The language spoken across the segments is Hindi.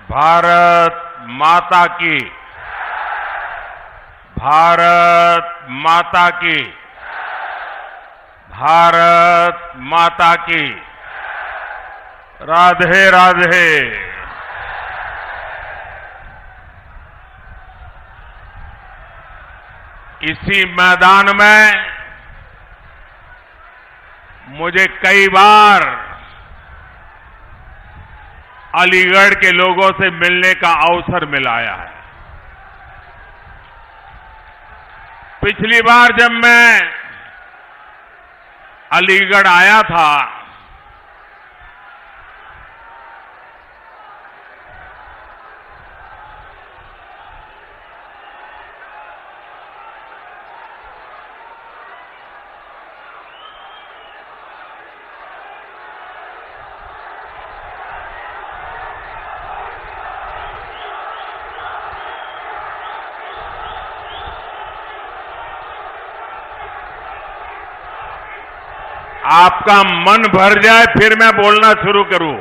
भारत माता की, भारत माता की, भारत माता की। राधे राधे। इसी मैदान में मुझे कई बार अलीगढ़ के लोगों से मिलने का अवसर मिलाया है। पिछली बार जब मैं अलीगढ़ आया था आपका मन भर जाए फिर मैं बोलना शुरू करूं।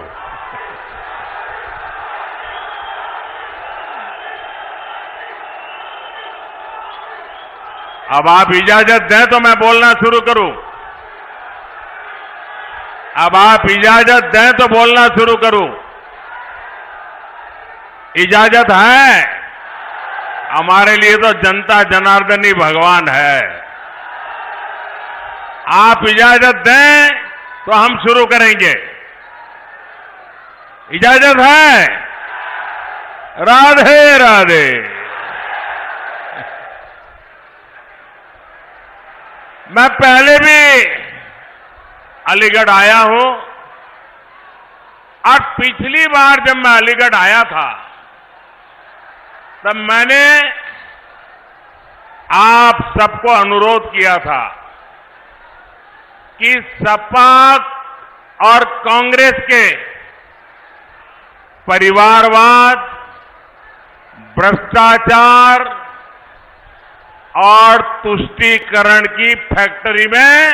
अब आप इजाजत दें तो मैं बोलना शुरू करूं। अब आप इजाजत दें तो बोलना शुरू करूं। इजाजत है? हमारे लिए तो जनता जनार्दन ही भगवान है। आप इजाजत दें तो हम शुरू करेंगे। इजाजत है? राधे राधे। मैं पहले भी अलीगढ़ आया हूं और पिछली बार जब मैं अलीगढ़ आया था तब मैंने आप सबको अनुरोध किया था कि सपा और कांग्रेस के परिवारवाद, भ्रष्टाचार और तुष्टीकरण की फैक्ट्री में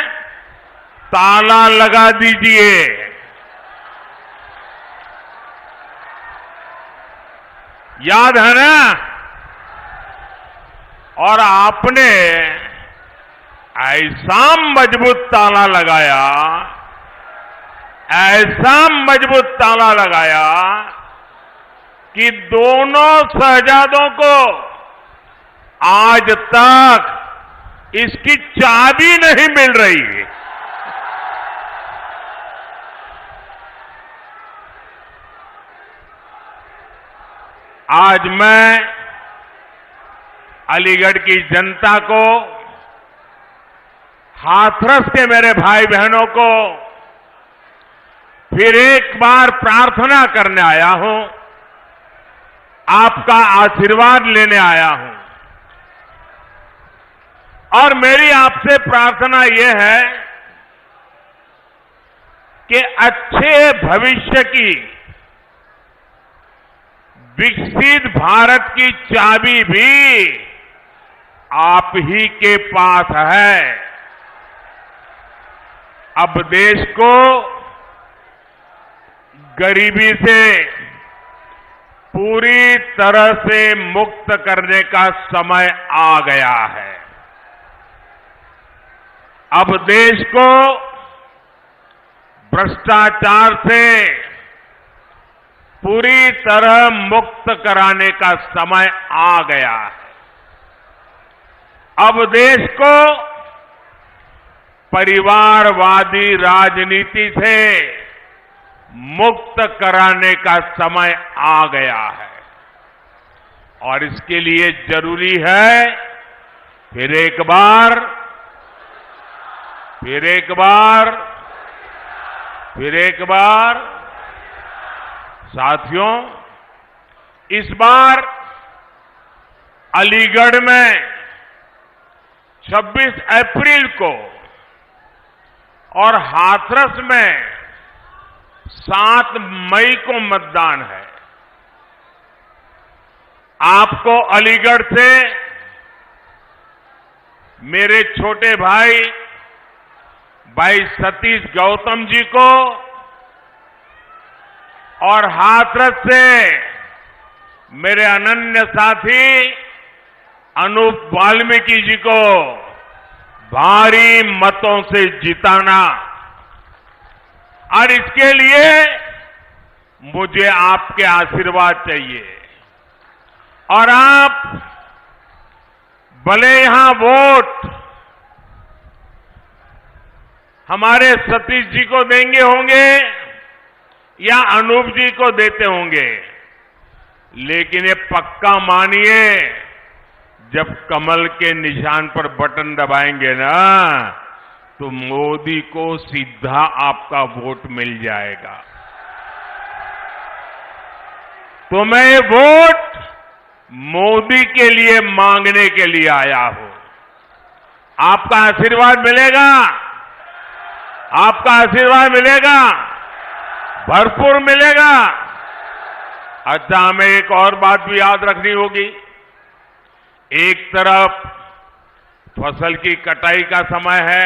ताला लगा दीजिए। याद है ना? और आपने ऐसा मजबूत ताला लगाया, ऐसा मजबूत ताला लगाया कि दोनों शहजादों को आज तक इसकी चाबी नहीं मिल रही। आज मैं अलीगढ़ की जनता को, हाथरस के मेरे भाई बहनों को फिर एक बार प्रार्थना करने आया हूं, आपका आशीर्वाद लेने आया हूं। और मेरी आपसे प्रार्थना यह है कि अच्छे भविष्य की, विकसित भारत की चाबी भी आप ही के पास है। अब देश को गरीबी से पूरी तरह से मुक्त करने का समय आ गया है। अब देश को भ्रष्टाचार से पूरी तरह मुक्त कराने का समय आ गया है। अब देश को परिवारवादी राजनीति से मुक्त कराने का समय आ गया है। और इसके लिए जरूरी है फिर एक बार साथियों, इस बार अलीगढ़ में 26 अप्रैल को और हाथरस में 7 मई को मतदान है। आपको अलीगढ़ से मेरे छोटे भाई सतीश गौतम जी को और हाथरस से मेरे अनन्य साथी अनूप वाल्मीकि जी को भारी मतों से जिताना, और इसके लिए मुझे आपके आशीर्वाद चाहिए। और आप भले यहां वोट हमारे सतीश जी को देंगे होंगे या अनूप जी को देते होंगे, लेकिन ये पक्का मानिए, जब कमल के निशान पर बटन दबाएंगे ना, तो मोदी को सीधा आपका वोट मिल जाएगा। तो मैं ये वोट मोदी के लिए मांगने के लिए आया हूं। आपका आशीर्वाद मिलेगा, आपका आशीर्वाद मिलेगा, भरपूर मिलेगा। अच्छा, हमें एक और बात भी याद रखनी होगी। एक तरफ फसल की कटाई का समय है,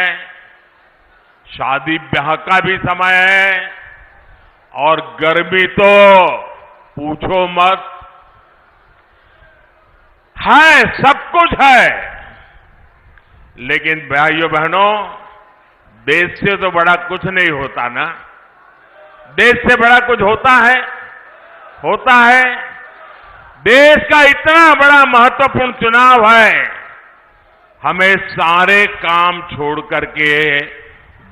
शादी ब्याह का भी समय है, और गर्मी तो पूछो मत, है, सब कुछ है। लेकिन भाइयों बहनों, देश से तो बड़ा कुछ नहीं होता ना। देश से बड़ा कुछ होता है, होता है। देश का इतना बड़ा महत्वपूर्ण चुनाव है, हमें सारे काम छोड़ करके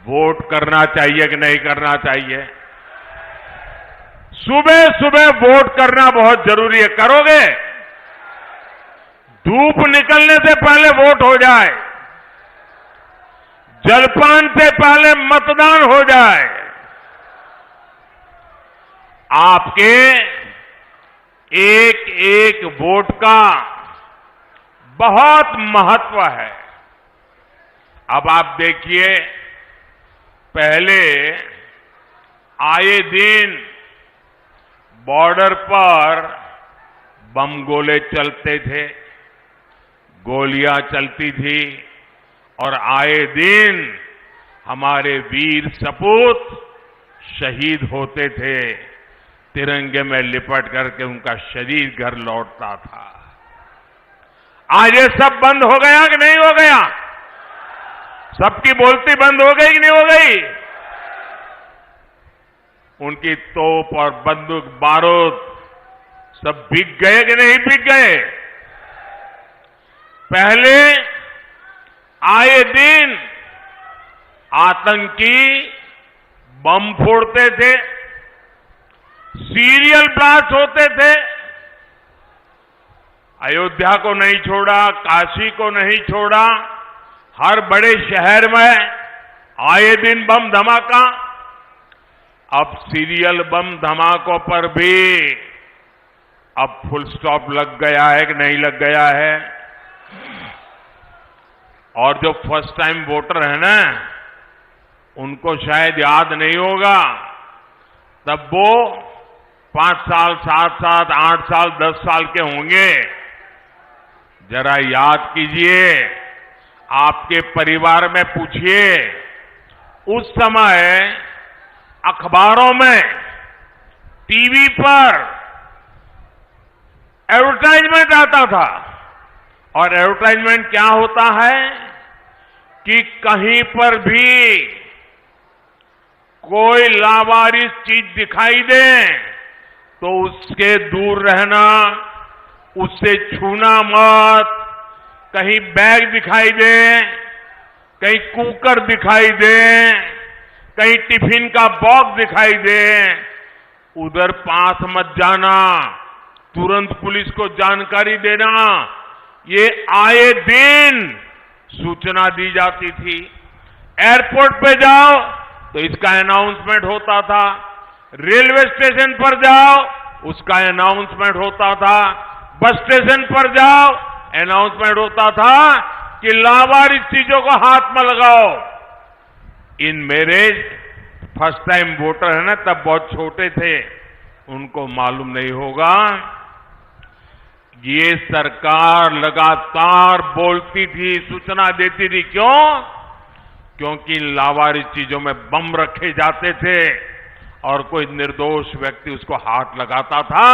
वोट करना चाहिए कि नहीं करना चाहिए? सुबह सुबह वोट करना बहुत जरूरी है। करोगे? धूप निकलने से पहले वोट हो जाए, जलपान से पहले मतदान हो जाए। आपके एक एक वोट का बहुत महत्व है। अब आप देखिए, पहले आए दिन बॉर्डर पर बम गोले चलते थे, गोलियां चलती थी, और आए दिन हमारे वीर सपूत शहीद होते थे, तिरंगे में लिपट करके उनका शरीर घर लौटता था। आज ये सब बंद हो गया कि नहीं हो गया? सबकी बोलती बंद हो गई कि नहीं हो गई? उनकी तोप और बंदूक बारूद सब बिक गए कि नहीं बिक गए? पहले आए दिन आतंकी बम फोड़ते थे, सीरियल ब्लास्ट होते थे। अयोध्या को नहीं छोड़ा, काशी को नहीं छोड़ा, हर बड़े शहर में आए दिन बम धमाका। अब सीरियल बम धमाकों पर भी अब फुल स्टॉप लग गया है कि नहीं लग गया है? और जो फर्स्ट टाइम वोटर है ना, उनको शायद याद नहीं होगा। तब वो 5 साल, 7 साल, 8 साल, 10 साल के होंगे। जरा याद कीजिए, आपके परिवार में पूछिए, उस समय अखबारों में, टीवी पर एडवर्टाइजमेंट आता था। और एडवर्टाइजमेंट क्या होता है कि कहीं पर भी कोई लावारिस चीज दिखाई दे तो उसके दूर रहना, उससे छूना मत। कहीं बैग दिखाई दे, कहीं कुकर दिखाई दे, कहीं टिफिन का बॉक्स दिखाई दे, उधर पास मत जाना, तुरंत पुलिस को जानकारी देना। ये आए दिन सूचना दी जाती थी। एयरपोर्ट पे जाओ तो इसका अनाउंसमेंट होता था, रेलवे स्टेशन पर जाओ उसका अनाउंसमेंट होता था, बस स्टेशन पर जाओ अनाउंसमेंट होता था कि लावारिस चीजों को हाथ में लगाओ। इन मेरे फर्स्ट टाइम वोटर है ना, तब बहुत छोटे थे, उनको मालूम नहीं होगा। ये सरकार लगातार बोलती थी, सूचना देती थी। क्यों? क्योंकि लावारिस चीजों में बम रखे जाते थे और कोई निर्दोष व्यक्ति उसको हाथ लगाता था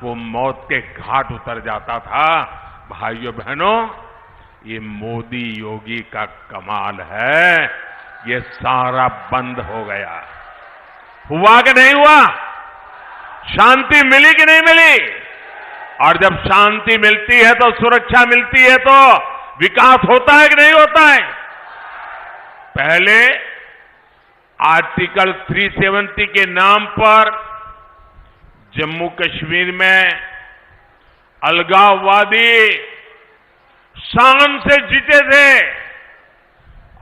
वो मौत के घाट उतर जाता था। भाइयों बहनों, ये मोदी योगी का कमाल है, ये सारा बंद हो गया। हुआ कि नहीं हुआ? शांति मिली कि नहीं मिली? और जब शांति मिलती है तो सुरक्षा मिलती है तो विकास होता है कि नहीं होता है? पहले आर्टिकल 370 के नाम पर जम्मू कश्मीर में अलगाववादी शान से जीते थे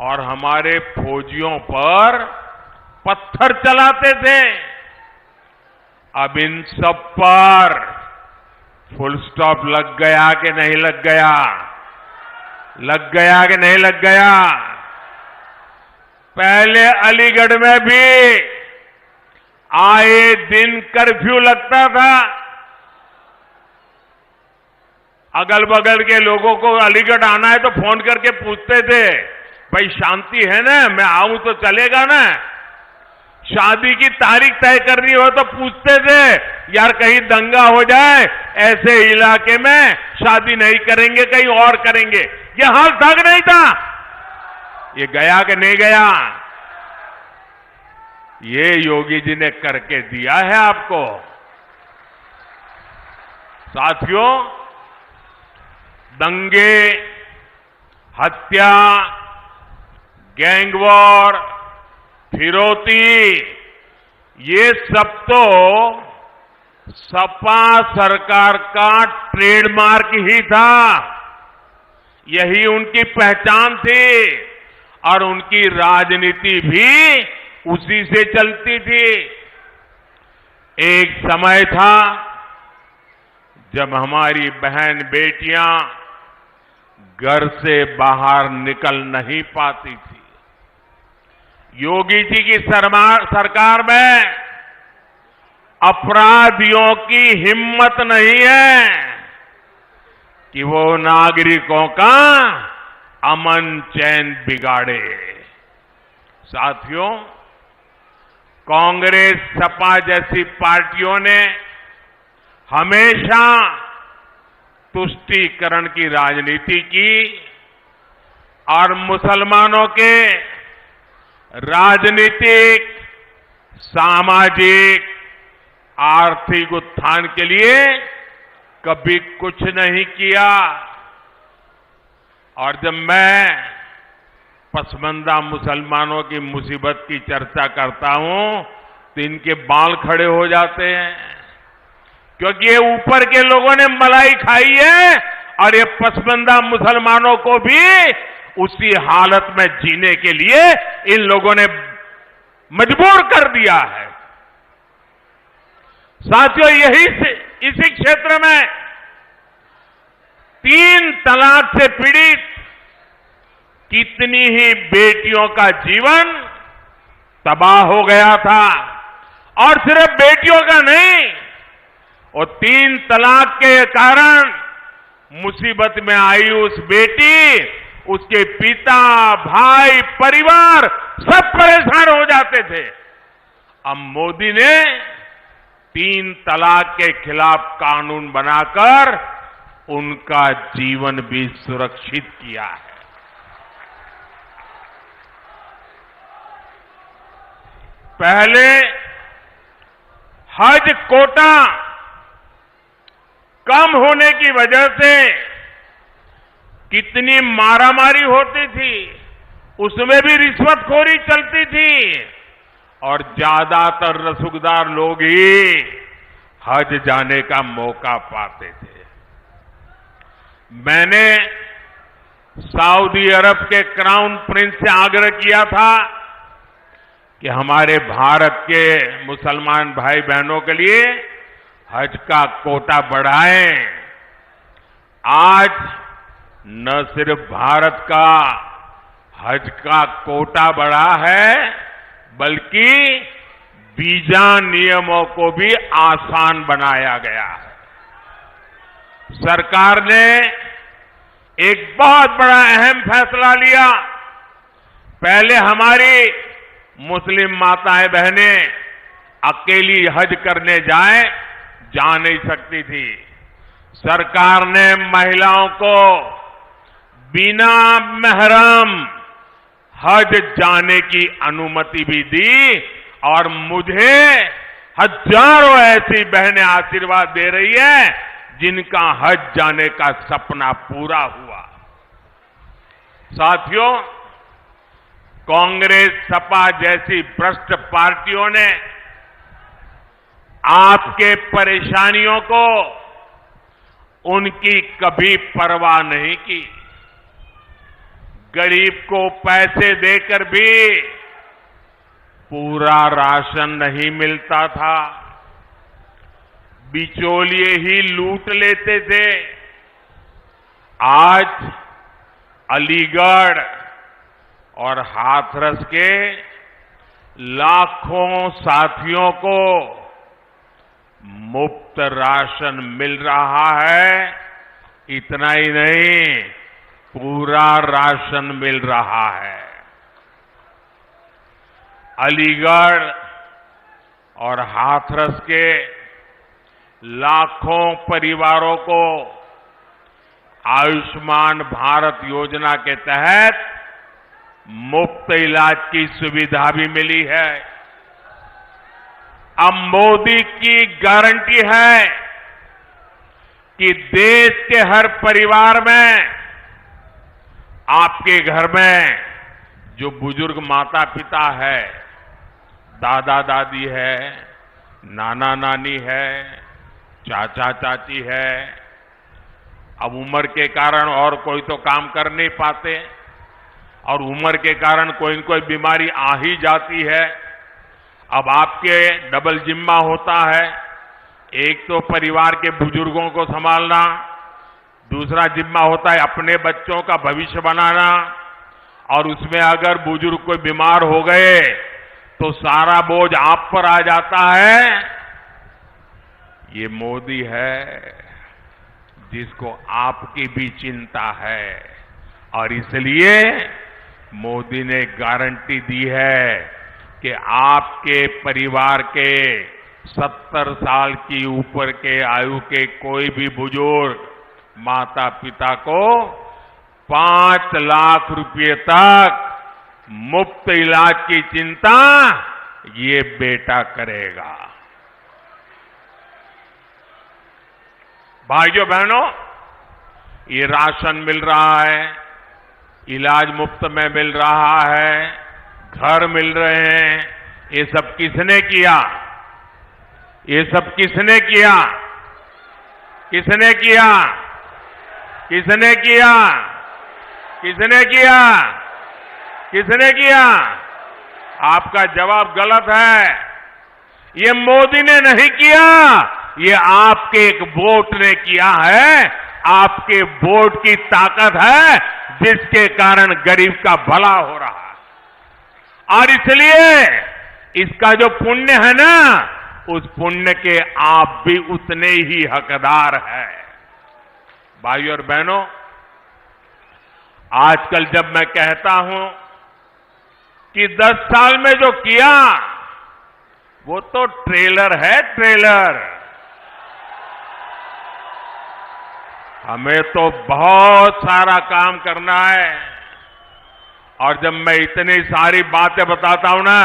और हमारे फौजियों पर पत्थर चलाते थे। अब इन सब पर फुल स्टॉप लग गया कि नहीं लग गया? लग गया कि नहीं लग गया? पहले अलीगढ़ में भी आए दिन कर्फ्यू लगता था। अगल बगल के लोगों को अलीगढ़ आना है तो फोन करके पूछते थे, भाई शांति है ना, मैं आऊं तो चलेगा ना? शादी की तारीख तय करनी हो तो पूछते थे, यार कहीं दंगा हो जाए, ऐसे इलाके में शादी नहीं करेंगे, कहीं और करेंगे। ये हाल था कि नहीं था? ये गया कि नहीं गया? ये योगी जी ने करके दिया है आपको। साथियों, दंगे, हत्या, गैंगवॉर, फिरौती, ये सब तो सपा सरकार का ट्रेडमार्क ही था। यही उनकी पहचान थी और उनकी राजनीति भी उसी से चलती थी। एक समय था जब हमारी बहन बेटियां घर से बाहर निकल नहीं पाती थी। योगी जी की सरकार में अपराधियों की हिम्मत नहीं है कि वो नागरिकों का अमन चैन बिगाड़े। साथियों, कांग्रेस, सपा जैसी पार्टियों ने हमेशा तुष्टीकरण की राजनीति की और मुसलमानों के राजनीतिक, सामाजिक, आर्थिक उत्थान के लिए कभी कुछ नहीं किया। और जब मैं पसमानदा मुसलमानों की मुसीबत की चर्चा करता हूं तो इनके बाल खड़े हो जाते हैं, क्योंकि ये ऊपर के लोगों ने मलाई खाई है और ये पसमानदा मुसलमानों को भी उसी हालत में जीने के लिए इन लोगों ने मजबूर कर दिया है। साथियों, इसी क्षेत्र में 3 तलाक से पीड़ित कितनी ही बेटियों का जीवन तबाह हो गया था। और सिर्फ बेटियों का नहीं, और 3 तलाक के कारण मुसीबत में आई उस बेटी, उसके पिता, भाई, परिवार सब परेशान हो जाते थे। अब मोदी ने 3 तलाक के खिलाफ कानून बनाकर उनका जीवन भी सुरक्षित किया है। पहले हज कोटा कम होने की वजह से कितनी मारामारी होती थी, उसमें भी रिश्वतखोरी चलती थी और ज्यादातर रसूखदार लोग ही हज जाने का मौका पाते थे। मैंने सऊदी अरब के क्राउन प्रिंस से आग्रह किया था कि हमारे भारत के मुसलमान भाई बहनों के लिए हज का कोटा बढ़ाएं। आज न सिर्फ भारत का हज का कोटा बढ़ा है, बल्कि वीजा नियमों को भी आसान बनाया गया है। सरकार ने एक बहुत बड़ा अहम फैसला लिया। पहले हमारी मुस्लिम माताएं बहनें अकेली हज करने जाएं, जा नहीं सकती थी। सरकार ने महिलाओं को बिना महरम हज जाने की अनुमति भी दी और मुझे हजारों ऐसी बहनें आशीर्वाद दे रही है जिनका हज जाने का सपना पूरा हुआ। साथियों, कांग्रेस, सपा जैसी भ्रष्ट पार्टियों ने आपके परेशानियों को उनकी कभी परवाह नहीं की। गरीब को पैसे देकर भी पूरा राशन नहीं मिलता था, बिचौलिए ही लूट लेते थे। आज अलीगढ़ और हाथरस के लाखों साथियों को मुफ्त राशन मिल रहा है। इतना ही नहीं, पूरा राशन मिल रहा है। अलीगढ़ और हाथरस के लाखों परिवारों को आयुष्मान भारत योजना के तहत मुफ्त इलाज की सुविधा भी मिली है। अब मोदी की गारंटी है कि देश के हर परिवार में, आपके घर में जो बुजुर्ग माता पिता है, दादा दादी है, नाना नानी है, चाचा चाची है, अब उम्र के कारण और कोई तो काम कर नहीं पाते और उम्र के कारण कोई न कोई बीमारी आ ही जाती है। अब आपके डबल जिम्मा होता है, एक तो परिवार के बुजुर्गों को संभालना, दूसरा जिम्मा होता है अपने बच्चों का भविष्य बनाना, और उसमें अगर बुजुर्ग कोई बीमार हो गए तो सारा बोझ आप पर आ जाता है। ये मोदी है जिसको आपकी भी चिंता है और इसलिए मोदी ने गारंटी दी है कि आपके परिवार के 70 साल की ऊपर के आयु के कोई भी बुजुर्ग माता पिता को 5 लाख रुपए तक मुफ्त इलाज की चिंता ये बेटा करेगा। भाइयों बहनों, ये राशन मिल रहा है, इलाज मुफ्त में मिल रहा है, घर मिल रहे हैं, ये सब किसने किया? ये सब किसने किया? किसने किया? किसने किया? किसने किया? किसने किया? आपका जवाब गलत है। ये मोदी ने नहीं किया, ये आपके एक वोट ने किया है। आपके वोट की ताकत है जिसके कारण गरीब का भला हो रहा है। और इसलिए इसका जो पुण्य है ना, उस पुण्य के आप भी उतने ही हकदार हैं। भाइयों और बहनों, आजकल जब मैं कहता हूं कि 10 साल में जो किया वो तो ट्रेलर है, ट्रेलर। हमें तो बहुत सारा काम करना है। और जब मैं इतनी सारी बातें बताता हूं ना,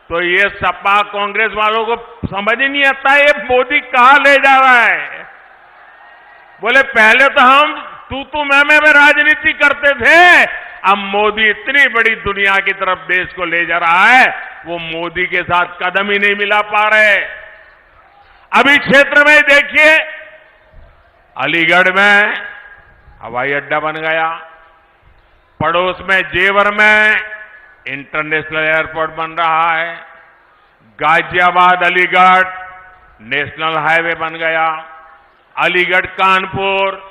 तो ये सपा कांग्रेस वालों को समझ ही नहीं आता ये मोदी कहां ले जा रहा है। बोले पहले तो हम तू मैं राजनीति करते थे, अब मोदी इतनी बड़ी दुनिया की तरफ देश को ले जा रहा है, वो मोदी के साथ कदम ही नहीं मिला पा रहे। अभी क्षेत्र में देखिए, अलीगढ़ में हवाई अड्डा बन गया, पड़ोस में जेवर में इंटरनेशनल एयरपोर्ट बन रहा है, गाजियाबाद अलीगढ़ नेशनल हाईवे बन गया, अलीगढ़ कानपुर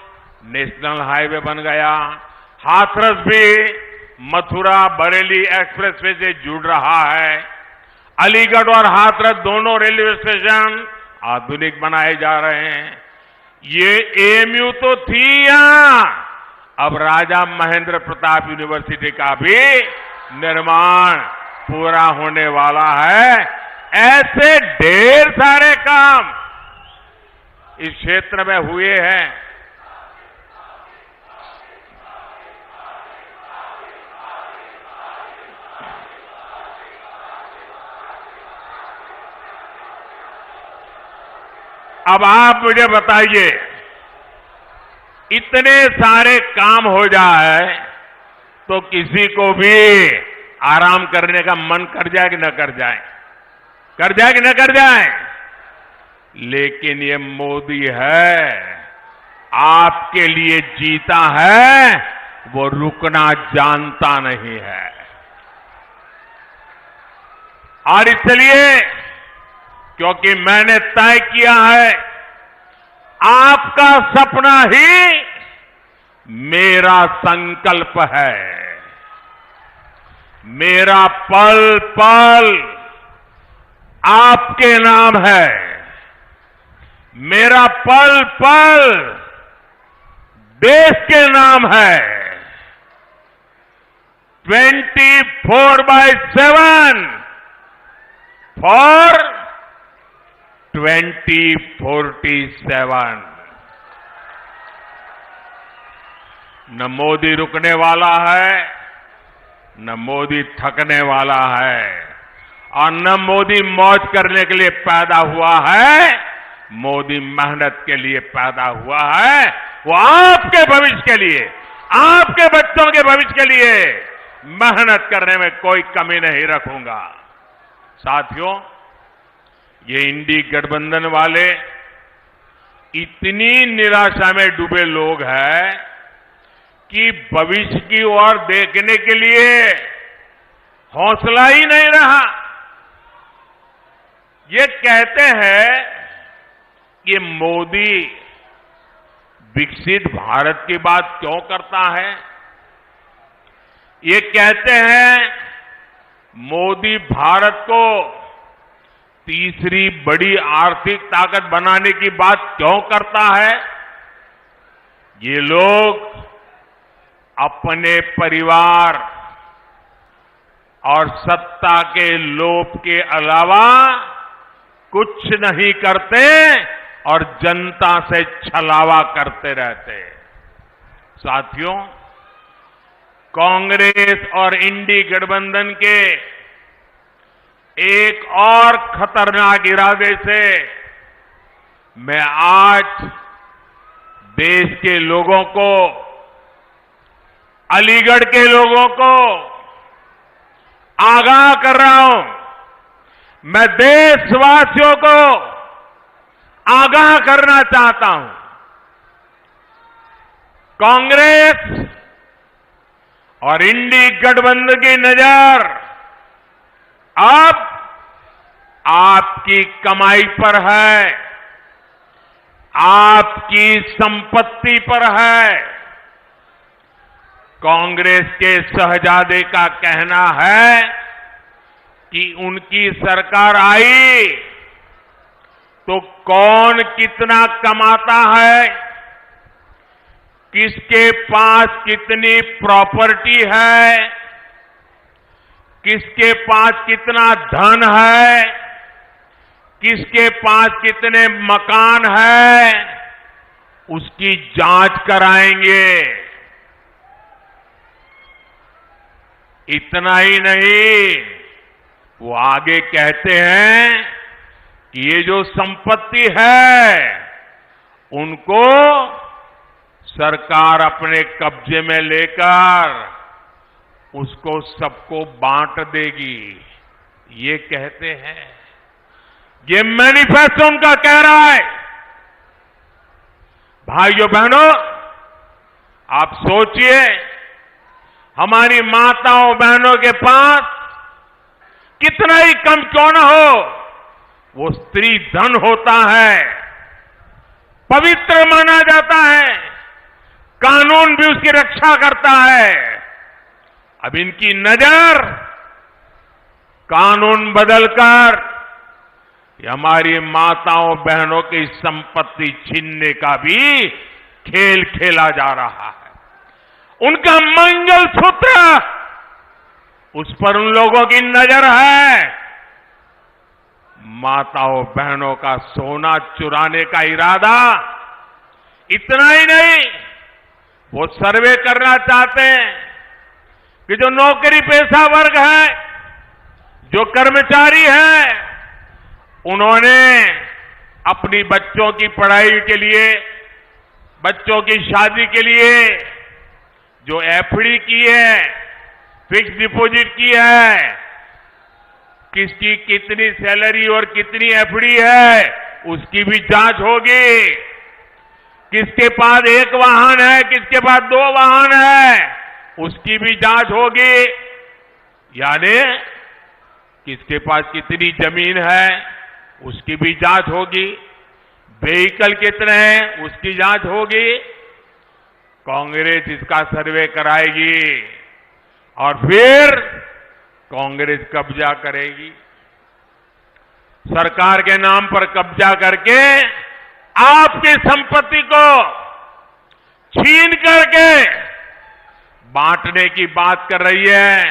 नेशनल हाईवे बन गया, हाथरस भी मथुरा बरेली एक्सप्रेसवे से जुड़ रहा है। अलीगढ़ और हाथरस दोनों रेलवे स्टेशन आधुनिक बनाए जा रहे हैं। ये एएमयू तो थी यहां, अब राजा महेंद्र प्रताप यूनिवर्सिटी का भी निर्माण पूरा होने वाला है। ऐसे ढेर सारे काम इस क्षेत्र में हुए हैं। अब आप मुझे बताइए, इतने सारे काम हो जाए तो किसी को भी आराम करने का मन कर जाए कि न कर जाए? कर जाए कि न कर जाए? लेकिन ये मोदी है, आपके लिए जीता है, वो रुकना जानता नहीं है। और इसलिए क्योंकि मैंने तय किया है, आपका सपना ही मेरा संकल्प है। मेरा पल पल आपके नाम है। मेरा पल पल देश के नाम है। 24/7 फॉर 2047। न मोदी रुकने वाला है, न मोदी थकने वाला है, और न मोदी मौज करने के लिए पैदा हुआ है। मोदी मेहनत के लिए पैदा हुआ है। वो आपके भविष्य के लिए, आपके बच्चों के भविष्य के लिए मेहनत करने में कोई कमी नहीं रखूंगा। साथियों, ये इंडी गठबंधन वाले इतनी निराशा में डूबे लोग हैं कि भविष्य की ओर देखने के लिए हौसला ही नहीं रहा। ये कहते हैं कि मोदी विकसित भारत की बात क्यों करता है? ये कहते हैं मोदी भारत को तीसरी बड़ी आर्थिक ताकत बनाने की बात क्यों करता है? ये लोग अपने परिवार और सत्ता के लोभ के अलावा कुछ नहीं करते और जनता से छलावा करते रहते। साथियों, कांग्रेस और इंडी गठबंधन के एक और खतरनाक इरादे से मैं आज देश के लोगों को, अलीगढ़ के लोगों को आगाह कर रहा हूं। मैं देशवासियों को आगाह करना चाहता हूं। कांग्रेस और इंडी गठबंधन की नजर अब आपकी कमाई पर है, आपकी संपत्ति पर है। कांग्रेस के शहजादे का कहना है कि उनकी सरकार आई तो कौन कितना कमाता है, किसके पास कितनी प्रॉपर्टी है, किसके पास कितना धन है, किसके पास कितने मकान है, उसकी जांच कराएंगे। इतना ही नहीं, वो आगे कहते हैं कि ये जो संपत्ति है उनको सरकार अपने कब्जे में लेकर उसको सबको बांट देगी। ये कहते हैं, ये मैनिफेस्टो उनका कह रहा है। भाइयों बहनों, आप सोचिए, हमारी माताओं बहनों के पास कितना ही कम क्यों न हो, वो स्त्री धन होता है, पवित्र माना जाता है, कानून भी उसकी रक्षा करता है। अब इनकी नजर कानून बदलकर हमारी माताओं बहनों की संपत्ति छीनने का भी खेल खेला जा रहा है। उनका मंगलसूत्र, उस पर उन लोगों की नजर है। माताओं बहनों का सोना चुराने का इरादा। इतना ही नहीं, वो सर्वे करना चाहते हैं कि जो नौकरी पेशा वर्ग है, जो कर्मचारी है, उन्होंने अपनी बच्चों की पढ़ाई के लिए, बच्चों की शादी के लिए जो एफडी की है, फिक्स डिपॉजिट की है, किसकी कितनी सैलरी और कितनी एफडी है, उसकी भी जांच होगी। किसके पास एक वाहन है, किसके पास 2 वाहन है, उसकी भी जांच होगी। यानी किसके पास कितनी जमीन है, उसकी भी जांच होगी। व्हीकल कितने हैं, उसकी जांच होगी। कांग्रेस इसका सर्वे कराएगी और फिर कांग्रेस कब्जा करेगी। सरकार के नाम पर कब्जा करके आपकी संपत्ति को छीन करके बांटने की बात कर रही है।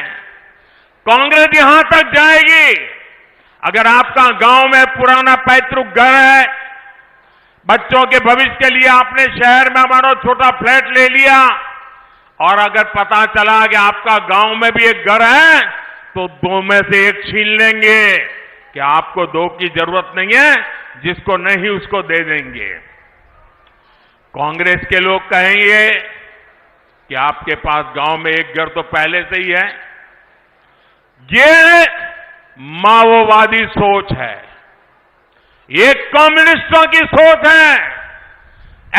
कांग्रेस यहां तक जाएगी, अगर आपका गांव में पुराना पैतृक घर है, बच्चों के भविष्य के लिए आपने शहर में मानो छोटा फ्लैट ले लिया, और अगर पता चला कि आपका गांव में भी एक घर है, तो 2 में से 1 छीन लेंगे कि आपको 2 की जरूरत नहीं है, जिसको नहीं उसको दे देंगे। कांग्रेस के लोग कहेंगे कि आपके पास गांव में एक घर तो पहले से ही है। ये माओवादी सोच है, ये कम्युनिस्टों की सोच है।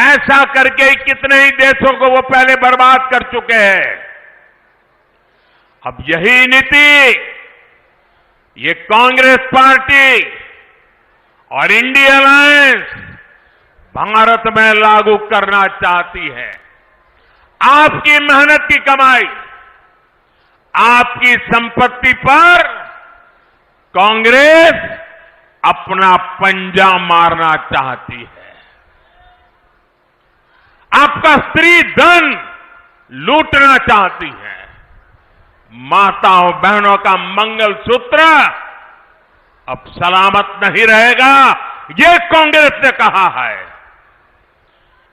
ऐसा करके कितने ही देशों को वो पहले बर्बाद कर चुके हैं। अब यही नीति ये कांग्रेस पार्टी और इंडिया अलायंस भारत में लागू करना चाहती है। आपकी मेहनत की कमाई, आपकी संपत्ति पर कांग्रेस अपना पंजा मारना चाहती है। आपका स्त्री धन लूटना चाहती है। माताओं बहनों का मंगलसूत्र अब सलामत नहीं रहेगा, ये कांग्रेस ने कहा है।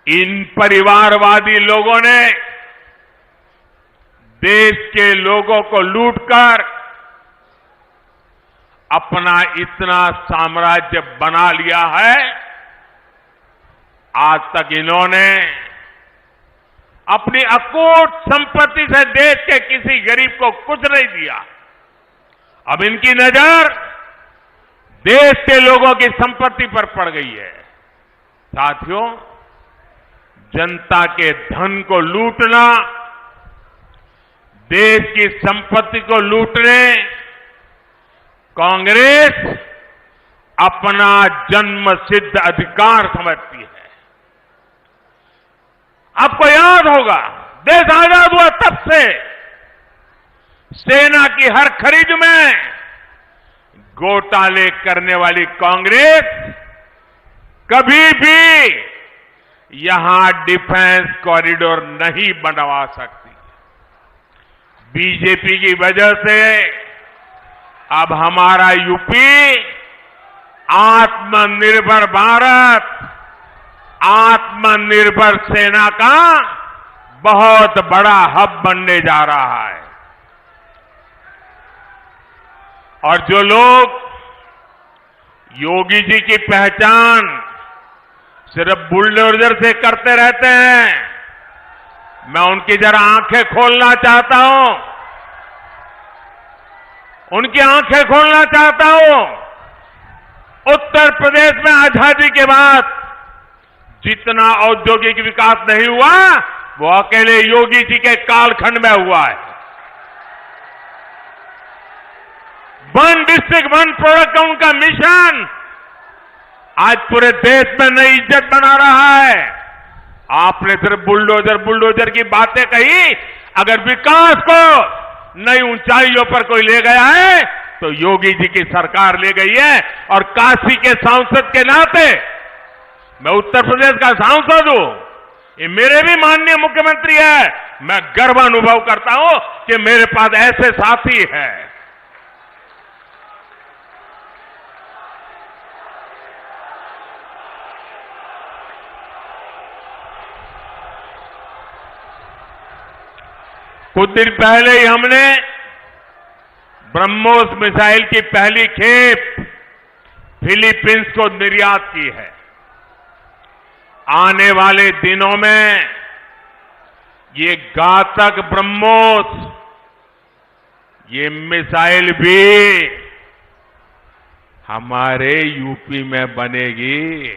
इन परिवारवादी लोगों ने देश के लोगों को लूटकर अपना इतना साम्राज्य बना लिया है। आज तक इन्होंने अपनी अकूट संपत्ति से देश के किसी गरीब को कुछ नहीं दिया। अब इनकी नजर देश के लोगों की संपत्ति पर पड़ गई है। साथियों, जनता के धन को लूटना, देश की संपत्ति को लूटने कांग्रेस अपना जन्मसिद्ध अधिकार समझती है। आपको याद होगा, देश आजाद हुआ तब से सेना की हर खरीद में घोटाले करने वाली कांग्रेस कभी भी यहां डिफेंस कॉरिडोर नहीं बनवा सकती। बीजेपी की वजह से अब हमारा यूपी आत्मनिर्भर भारत, आत्मनिर्भर सेना का बहुत बड़ा हब बनने जा रहा है। और जो लोग योगी जी की पहचान सिर्फ बुलडोजर से करते रहते हैं, मैं उनकी जरा आंखें खोलना चाहता हूं, उनकी आंखें खोलना चाहता हूं। उत्तर प्रदेश में आजादी के बाद जितना औद्योगिक विकास नहीं हुआ, वो अकेले योगी जी के कालखंड में हुआ है। 1 डिस्ट्रिक्ट 1 प्रोडक्ट का उनका मिशन आज पूरे देश में नई इज्जत बना रहा है। आपने सिर्फ बुलडोजर की बातें कही, अगर विकास को नई ऊंचाइयों पर कोई ले गया है तो योगी जी की सरकार ले गई है। और काशी के सांसद के नाते, मैं उत्तर प्रदेश का सांसद हूं, ये मेरे भी माननीय मुख्यमंत्री है, मैं गर्व अनुभव करता हूं कि मेरे पास ऐसे साथी हैं। कुछ दिन पहले ही हमने ब्रह्मोस मिसाइल की पहली खेप फिलीपींस को निर्यात की है। आने वाले दिनों में ये घातक ब्रह्मोस, ये मिसाइल भी हमारे यूपी में बनेगी।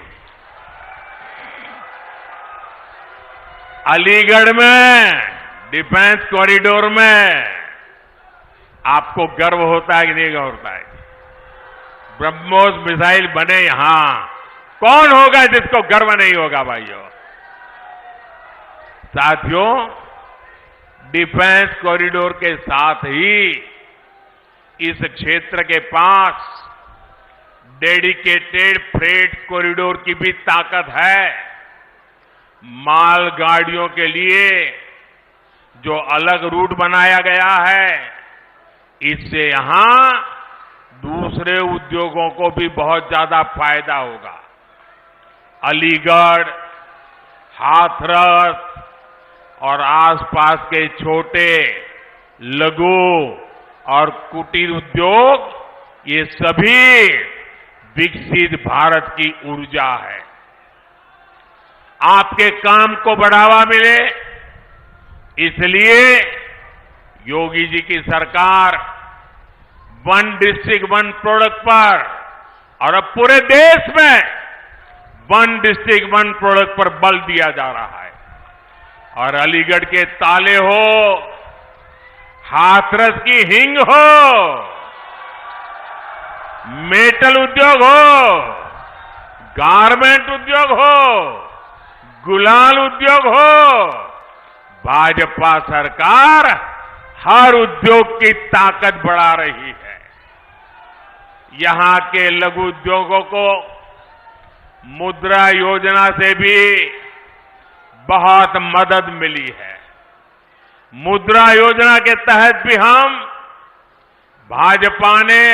अलीगढ़ में डिफेंस कॉरिडोर में आपको गर्व होता है कि नहीं होता है? ब्रह्मोस मिसाइल बने यहां, कौन होगा जिसको गर्व नहीं होगा भाइयों? साथियों, डिफेंस कॉरिडोर के साथ ही इस क्षेत्र के पास डेडिकेटेड फ्रेट कॉरिडोर की भी ताकत है। मालगाड़ियों के लिए जो अलग रूट बनाया गया है, इससे यहां दूसरे उद्योगों को भी बहुत ज्यादा फायदा होगा। अलीगढ़, हाथरस और आसपास के छोटे, लघु और कुटीर उद्योग, ये सभी विकसित भारत की ऊर्जा है। आपके काम को बढ़ावा मिले, इसलिए योगी जी की सरकार वन डिस्ट्रिक्ट वन प्रोडक्ट पर और अब पूरे देश में वन डिस्ट्रिक्ट वन प्रोडक्ट पर बल दिया जा रहा है। और अलीगढ़ के ताले हो, हाथरस की हिंग हो, मेटल उद्योग हो, गारमेंट उद्योग हो, गुलाल उद्योग हो, भाजपा सरकार हर उद्योग की ताकत बढ़ा रही है। यहां के लघु उद्योगों को मुद्रा योजना से भी बहुत मदद मिली है। मुद्रा योजना के तहत भी हम भाजपा ने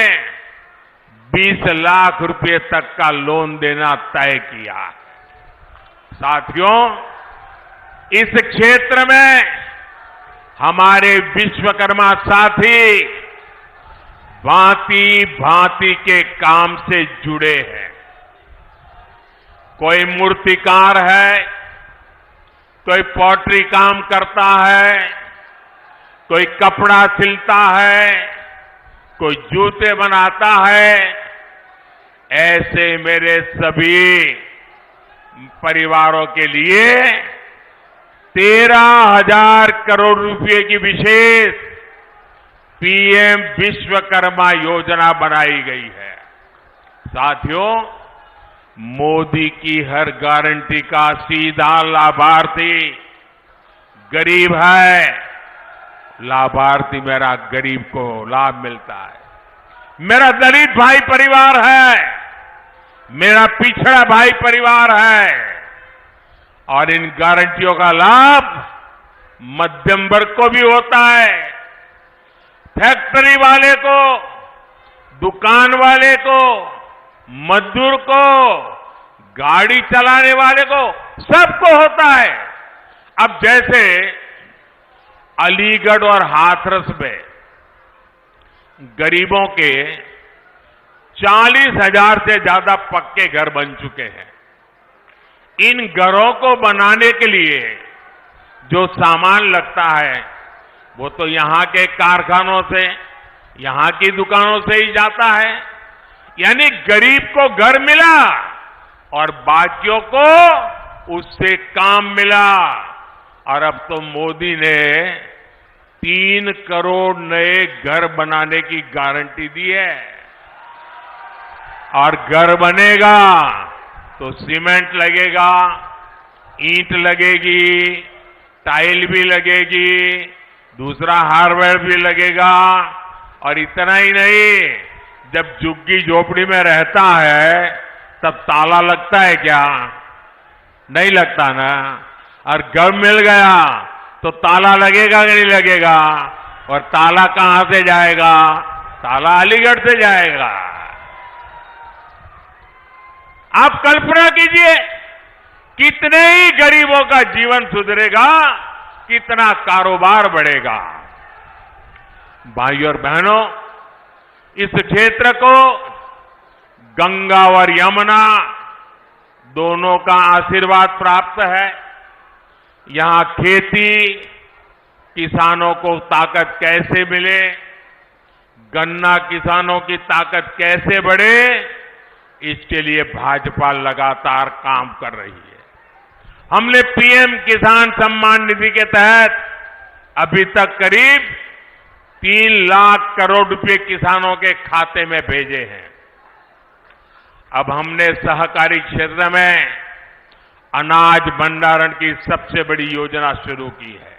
20 लाख रुपए तक का लोन देना तय किया है। साथियों, इस क्षेत्र में हमारे विश्वकर्मा साथी भांति भांति के काम से जुड़े हैं। कोई मूर्तिकार है, कोई पॉटरी काम करता है, कोई कपड़ा सिलता है, कोई जूते बनाता है। ऐसे मेरे सभी परिवारों के लिए 13,000 करोड़ रुपए की विशेष पीएम विश्वकर्मा योजना बनाई गई है। साथियों, मोदी की हर गारंटी का सीधा लाभार्थी गरीब है। लाभार्थी मेरा गरीब को लाभ मिलता है। मेरा दलित भाई परिवार है, मेरा पिछड़ा भाई परिवार है, और इन गारंटियों का लाभ मध्यम वर्ग को भी होता है। फैक्ट्री वाले को, दुकान वाले को, मजदूर को, गाड़ी चलाने वाले को, सबको होता है। अब जैसे अलीगढ़ और हाथरस में गरीबों के 40,000 से ज्यादा पक्के घर बन चुके हैं। इन घरों को बनाने के लिए जो सामान लगता है, वो तो यहां के कारखानों से, यहां की दुकानों से ही जाता है। यानी गरीब को घर मिला और बाकियों को उससे काम मिला। और अब तो मोदी ने 3 करोड़ नए घर बनाने की गारंटी दी है। और घर बनेगा तो सीमेंट लगेगा, ईंट लगेगी, टाइल भी लगेगी, दूसरा हार्डवेयर भी लगेगा। और इतना ही नहीं, जब झुग्गी झोपड़ी में रहता है तब ताला लगता है क्या? नहीं लगता ना। और घर मिल गया तो ताला लगेगा कि नहीं लगेगा? और ताला कहां से जाएगा? ताला अलीगढ़ से जाएगा। आप कल्पना कीजिए, कितने ही गरीबों का जीवन सुधरेगा, कितना कारोबार बढ़ेगा। भाइयों और बहनों, इस क्षेत्र को गंगा और यमुना दोनों का आशीर्वाद प्राप्त है। यहां खेती, किसानों को ताकत कैसे मिले, गन्ना किसानों की ताकत कैसे बढ़े, इसके लिए भाजपा लगातार काम कर रही है। हमने पीएम किसान सम्मान निधि के तहत अभी तक करीब 3 लाख करोड़ रुपए किसानों के खाते में भेजे हैं। अब हमने सहकारी क्षेत्र में अनाज भंडारण की सबसे बड़ी योजना शुरू की है।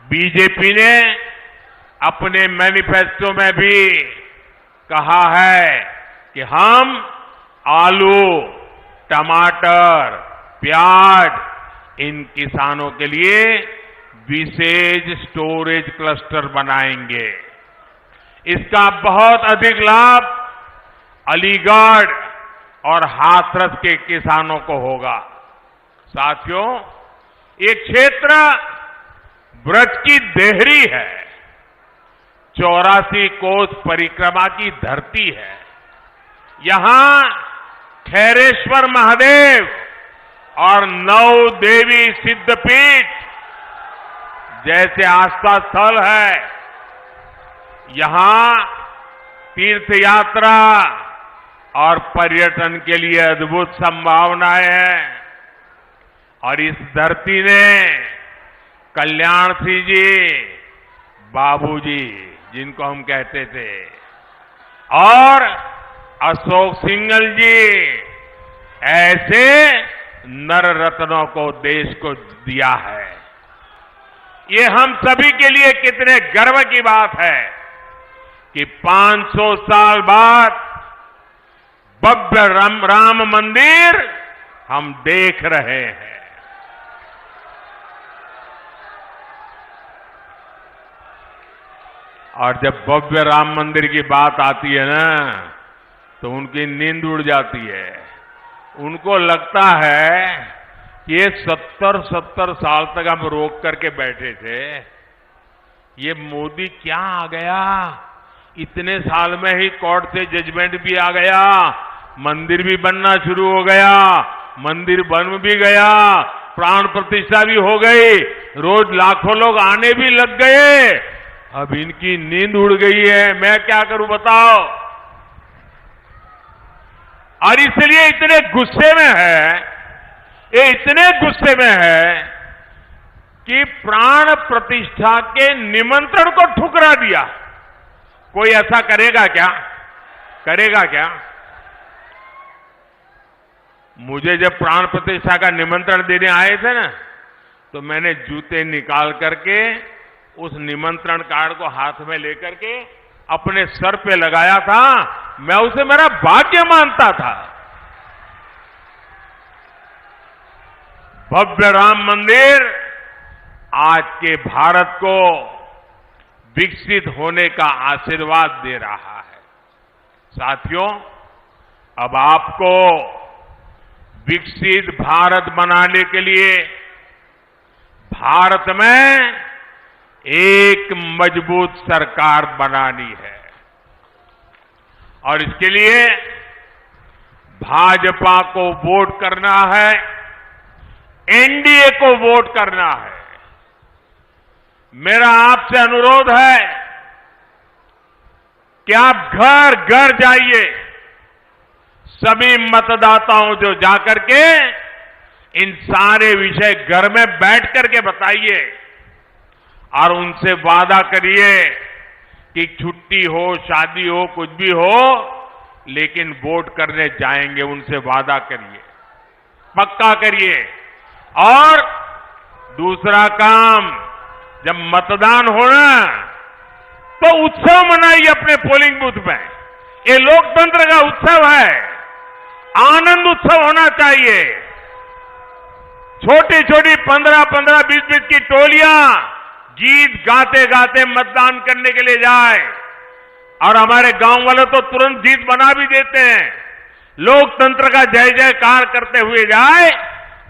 बीजेपी ने अपने मैनिफेस्टो में भी कहा है कि हम आलू, टमाटर, प्याज इन किसानों के लिए विशेष स्टोरेज क्लस्टर बनाएंगे। इसका बहुत अधिक लाभ अलीगढ़ और हाथरस के किसानों को होगा। साथियों, ये क्षेत्र ब्रज की देहरी है, 84 कोस परिक्रमा की धरती है। यहां खैरेश्वर महादेव और 9 देवी सिद्धपीठ जैसे आस्था स्थल है। यहां तीर्थ यात्रा और पर्यटन के लिए अद्भुत संभावनाएं हैं। और इस धरती ने कल्याण सिंह जी, बाबूजी जिनको हम कहते थे, और अशोक सिंघल जी ऐसे नर रत्नों को देश को दिया है। ये हम सभी के लिए कितने गर्व की बात है कि 500 साल बाद भव्य राम मंदिर हम देख रहे हैं। और जब भव्य राम मंदिर की बात आती है ना, तो उनकी नींद उड़ जाती है। उनको लगता है कि ये 70 साल तक हम रोक करके बैठे थे, ये मोदी क्या आ गया, इतने साल में ही कोर्ट से जजमेंट भी आ गया, मंदिर भी बनना शुरू हो गया, मंदिर बन भी गया, प्राण प्रतिष्ठा भी हो गई, रोज लाखों लोग आने भी लग गए। अब इनकी नींद उड़ गई है, मैं क्या करूं बताओ। और इसलिए इतने गुस्से में है, ये इतने गुस्से में है कि प्राण प्रतिष्ठा के निमंत्रण को ठुकरा दिया। कोई ऐसा करेगा क्या? करेगा क्या? मुझे जब प्राण प्रतिष्ठा का निमंत्रण देने आए थे ना, तो मैंने जूते निकाल करके उस निमंत्रण कार्ड को हाथ में लेकर के अपने सर पे लगाया था। मैं उसे मेरा भाग्य मानता था। भव्य राम मंदिर आज के भारत को विकसित होने का आशीर्वाद दे रहा है। साथियों, अब आपको विकसित भारत बनाने के लिए भारत में एक मजबूत सरकार बनानी है। और इसके लिए भाजपा को वोट करना है, एनडीए को वोट करना है। मेरा आपसे अनुरोध है कि आप घर घर जाइए, सभी मतदाताओं जो जाकर के इन सारे विषय घर में बैठ करके बताइए और उनसे वादा करिए कि छुट्टी हो, शादी हो, कुछ भी हो, लेकिन वोट करने जाएंगे। उनसे वादा करिए, पक्का करिए। और दूसरा काम, जब मतदान हो ना, तो उत्सव मनाइए अपने पोलिंग बूथ में। ये लोकतंत्र का उत्सव है, आनंद उत्सव होना चाहिए। छोटी छोटी 15-15, 20-20 की टोलियां गीत गाते गाते मतदान करने के लिए जाए, और हमारे गांव वाले तो तुरंत गीत बना भी देते हैं। लोकतंत्र का जय जयकार करते हुए जाए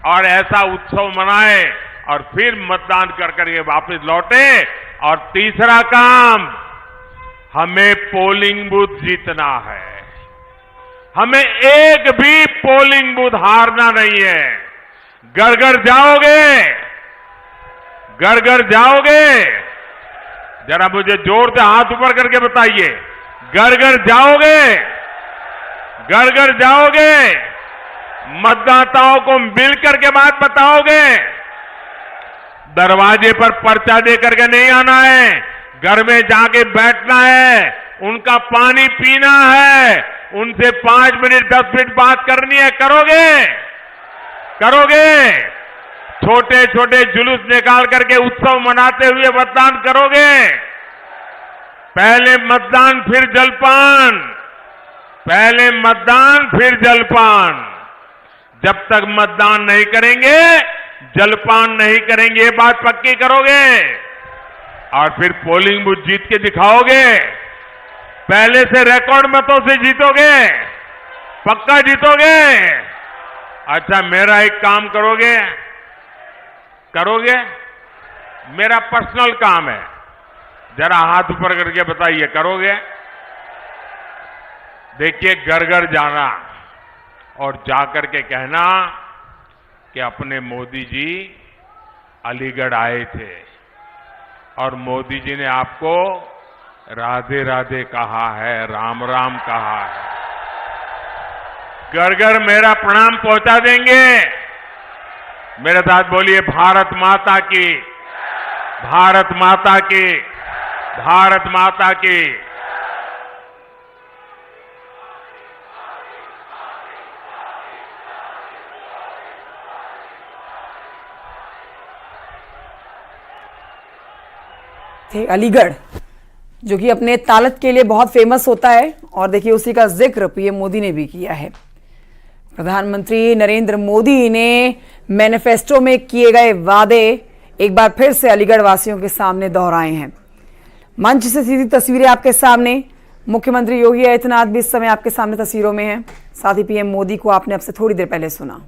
और ऐसा उत्सव मनाए और फिर मतदान कर करके वापस लौटे। और तीसरा काम, हमें पोलिंग बूथ जीतना है। हमें एक भी पोलिंग बूथ हारना नहीं है। घर घर जाओगे, घर घर जाओगे, जरा मुझे जोर से हाथ ऊपर करके बताइए, घर घर जाओगे, घर घर जाओगे, मतदाताओं को मिल करके बात बताओगे। दरवाजे पर पर्चा दे करके नहीं आना है, घर में जाके बैठना है, उनका पानी पीना है, उनसे 5 मिनट 10 मिनट बात करनी है। करोगे? करोगे? छोटे छोटे जुलूस निकाल करके उत्सव मनाते हुए मतदान करोगे? पहले मतदान फिर जलपान, पहले मतदान फिर जलपान। जब तक मतदान नहीं करेंगे, जलपान नहीं करेंगे, ये बात पक्की करोगे? और फिर पोलिंग बूथ जीत के दिखाओगे? पहले से रिकॉर्ड मतों से जीतोगे? पक्का जीतोगे? अच्छा, मेरा एक काम करोगे? करोगे? मेरा पर्सनल काम है, जरा हाथ ऊपर करके बताइए, करोगे? देखिए, घर घर जाना और जाकर के कहना कि अपने मोदी जी अलीगढ़ आए थे और मोदी जी ने आपको राधे राधे कहा है, राम राम कहा है। घर घर मेरा प्रणाम पहुंचा देंगे। मेरे साथ बोलिए, भारत माता की, भारत माता की, भारत माता की। थे अलीगढ़, जो कि अपने तालत के लिए बहुत फेमस होता है, और देखिए उसी का जिक्र पीएम मोदी ने भी किया है। प्रधानमंत्री नरेंद्र मोदी ने मैनिफेस्टो में किए गए वादे एक बार फिर से अलीगढ़ वासियों के सामने दोहराए हैं। मंच से सीधी तस्वीरें आपके सामने, मुख्यमंत्री योगी आदित्यनाथ भी इस समय आपके सामने तस्वीरों में हैं। साथ ही पीएम मोदी को आपने अब से थोड़ी देर पहले सुना।